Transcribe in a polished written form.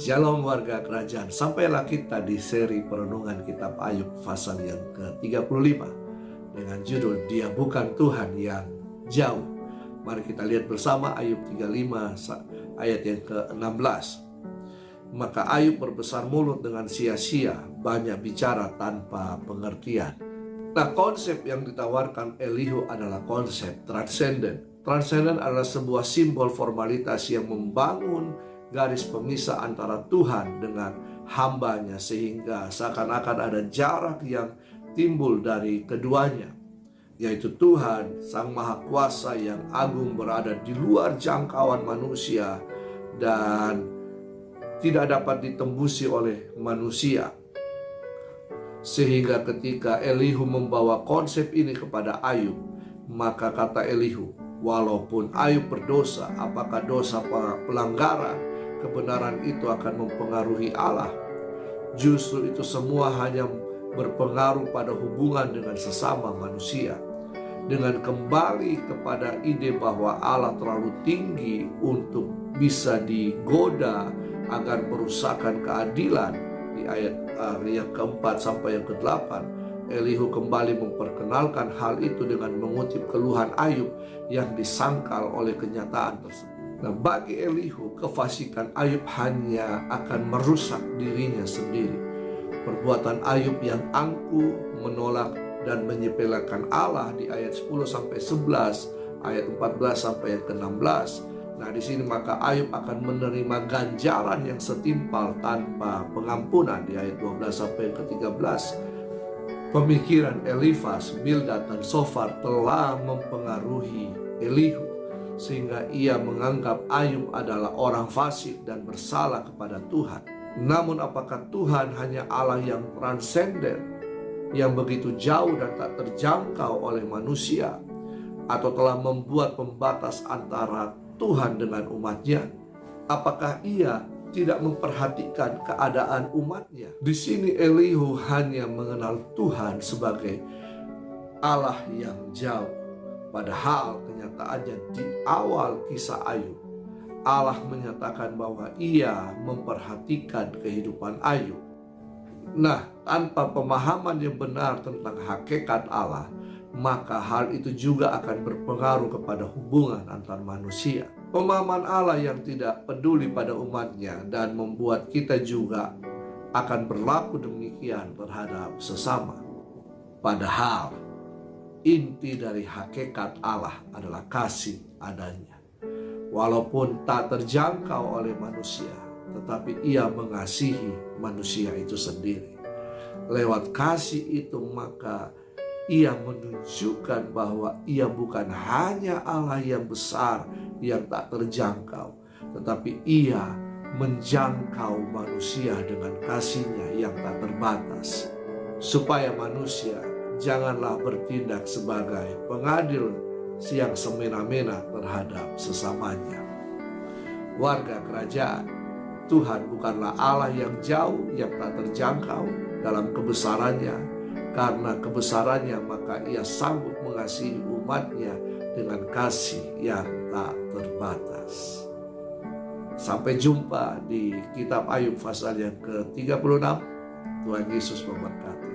Shalom warga kerajaan. Sampailah kita di seri perenungan kitab Ayub pasal yang ke-35 dengan judul Dia Bukan Tuhan yang Jauh. Mari kita lihat bersama Ayub 35 ayat yang ke-16. Maka Ayub berbesar mulut dengan sia-sia, banyak bicara tanpa pengertian. Nah, konsep yang ditawarkan Elihu adalah konsep transenden. Transenden adalah sebuah simbol formalitas yang membangun garis pemisah antara Tuhan dengan hambanya, sehingga seakan-akan ada jarak yang timbul dari keduanya, yaitu Tuhan Sang Maha Kuasa yang agung berada di luar jangkauan manusia dan tidak dapat ditembusi oleh manusia. Sehingga ketika Elihu membawa konsep ini kepada Ayub, maka kata Elihu, walaupun Ayub berdosa, apakah dosa pelanggaran, kebenaran itu akan mempengaruhi Allah? Justru itu semua hanya berpengaruh pada hubungan dengan sesama manusia. Dengan kembali kepada ide bahwa Allah terlalu tinggi untuk bisa digoda agar merusakkan keadilan, di ayat yang keempat sampai yang ke-8, Elihu kembali memperkenalkan hal itu dengan mengutip keluhan Ayub yang disangkal oleh kenyataan tersebut. Nah, bagi Elihu, kefasikan Ayub hanya akan merusak dirinya sendiri. Perbuatan Ayub yang angkuh, menolak dan menyepelekan Allah di ayat 10-11, ayat 14 sampai yang ke-16. Nah, di sini maka Ayub akan menerima ganjaran yang setimpal tanpa pengampunan di ayat 12 sampai yang ke-13. Pemikiran Elifas, Bildad dan Sofar telah mempengaruhi Elihu, sehingga ia menganggap Ayub adalah orang fasik dan bersalah kepada Tuhan. Namun apakah Tuhan hanya Allah yang transenden, yang begitu jauh dan tak terjangkau oleh manusia, atau telah membuat pembatas antara Tuhan dengan umatnya? Apakah ia tidak memperhatikan keadaan umatnya? Di sini Elihu hanya mengenal Tuhan sebagai Allah yang jauh. Padahal kenyataannya di awal kisah Ayub, Allah menyatakan bahwa ia memperhatikan kehidupan Ayub. Nah, tanpa pemahaman yang benar tentang hakikat Allah, maka hal itu juga akan berpengaruh kepada hubungan antar manusia. Pemahaman Allah yang tidak peduli pada umatnya dan membuat kita juga akan berlaku demikian terhadap sesama. Padahal inti dari hakikat Allah adalah kasih adanya. Walaupun tak terjangkau oleh manusia, tetapi ia mengasihi manusia itu sendiri. Lewat kasih itu maka ia menunjukkan bahwa ia bukan hanya Allah yang besar yang tak terjangkau, tetapi ia menjangkau manusia dengan kasihnya yang tak terbatas. Supaya manusia janganlah bertindak sebagai pengadil yang semena-mena terhadap sesamanya. Warga kerajaan, Tuhan bukanlah Allah yang jauh, yang tak terjangkau dalam kebesarannya. Karena kebesarannya maka ia sanggup mengasihi umatnya dengan kasih yang tak terbatas. Sampai jumpa di kitab Ayub pasal yang ke-36. Tuhan Yesus memberkati.